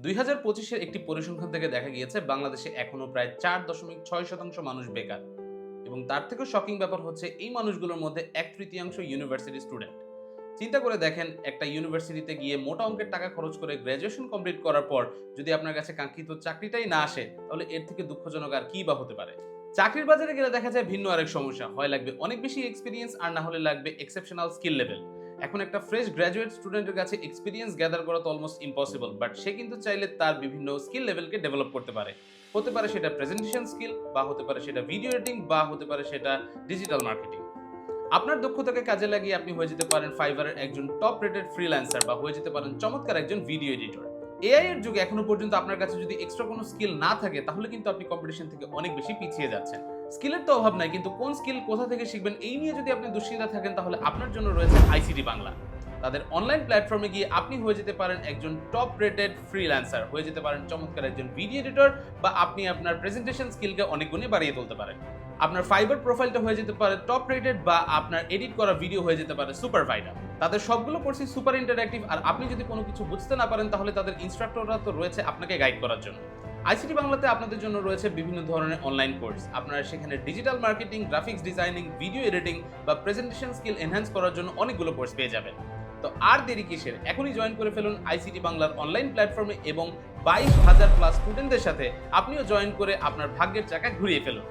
2025-এর একটি পরিসংখ্যান থেকে দেখা গিয়েছে বাংলাদেশে এখনো প্রায় 4.6% মানুষ বেকার। এবং তার থেকেও শকিং ব্যাপার হচ্ছে এই মানুষগুলোর মধ্যে 1/3 ইউনিভার্সিটি স্টুডেন্ট। চিন্তা করে দেখেন, একটা ইউনিভার্সিটিতে গিয়ে মোটা অঙ্কের টাকা খরচ করে গ্র্যাজুয়েশন কমপ্লিট করার পর যদি আপনার কাছে কাঙ্ক্ষিত চাকরিটাই না আসে, তাহলে এর থেকে দুঃখজনক আর কি বা হতে পারে। চাকরির বাজারে গেলে দেখা যায় ভিন্ন আরেক সমস্যা হয়, লাগবে অনেক বেশি এক্সপিরিয়েন্স আর না হলে লাগবে এক্সেপশনাল স্কিল লেভেল। এখন একটা ফ্রেশ গ্র্যাজুয়েট স্টুডেন্টের কাছে এক্সপিরিয়েন্স গ্যাদার করা তো অলমোস্ট ইম্পসিবল, বাট সে কিন্তু চাইলে তার বিভিন্ন স্কিল লেভেলকে ডেভেলপ করতে পারে। হতে পারে সেটা প্রেজেন্টেশন স্কিল, বা হতে পারে সেটা ভিডিও এডিটিং, বা হতে পারে সেটা ডিজিটাল মার্কেটিং। আপনার দক্ষতাকে কাজে লাগিয়ে আপনি হয়ে যেতে পারেন ফাইবারের একজন টপ রেটেড ফ্রিল্যান্সার, বা হয়ে যেতে পারেন চমৎকার একজন ভিডিও এডিটর। এআই এর যুগে এখনো পর্যন্ত আপনার কাছে যদি এক্সট্রা কোনো স্কিল না থাকে, তাহলে কিন্তু আপনি কম্পিটিশন থেকে অনেক বেশি পিছিয়ে যাচ্ছেন। স্কিলের তো অভাব নাই, কিন্তু কোন স্কিল কোথা থেকে শিখবেন এই নিয়ে যদি আপনি দুশ্চিন্তা থাকেন, তাহলে আপনার জন্য রয়েছে আইসিটি বাংলা। তাদের অনলাইন প্ল্যাটফর্মে গিয়ে আপনি হয়ে যেতে পারেন একজন টপ রেটেড ফ্রিল্যান্সার, হয়ে যেতে পারেন চমৎকার একজন ভিডিও এডিটর, বা আপনি আপনার প্রেজেন্টেশন স্কিলকে অনেক গুণে বাড়িয়ে তুলতে পারেন। আপনার ফাইবার প্রোফাইলটা হয়ে যেতে পারে টপ রেটেড, বা আপনার এডিট করা ভিডিও হয়ে যেতে পারে সুপার ভাইরাল। তাদের সবগুলো কোর্সই সুপার ইন্টারঅ্যাক্টিভ, আর আপনি যদি কোনো কিছু বুঝতে না পারেন, তাহলে তাদের ইনস্ট্রাক্টররা তো রয়েছে আপনাকে গাইড করার জন্য। আইসিটি বাংলাতে আপনাদের জন্য রয়েছে বিভিন্ন ধরনের অনলাইন কোর্স। আপনারা সেখানে digital marketing, graphics designing, video editing বা প্রেজেন্টেশন স্কিল এনহ্যান্স করার জন্য অনেকগুলো কোর্স পেয়ে যাবেন। তো আর দেরি কিসের, এখনই জয়েন করে ফেলুন আইসিটি বাংলার অনলাইন প্ল্যাটফর্মে, এবং 22,000 প্লাস স্টুডেন্টদের সাথে আপনিও জয়েন করে আপনার ভাগ্যের চাকা ঘুরিয়ে ফেলুন।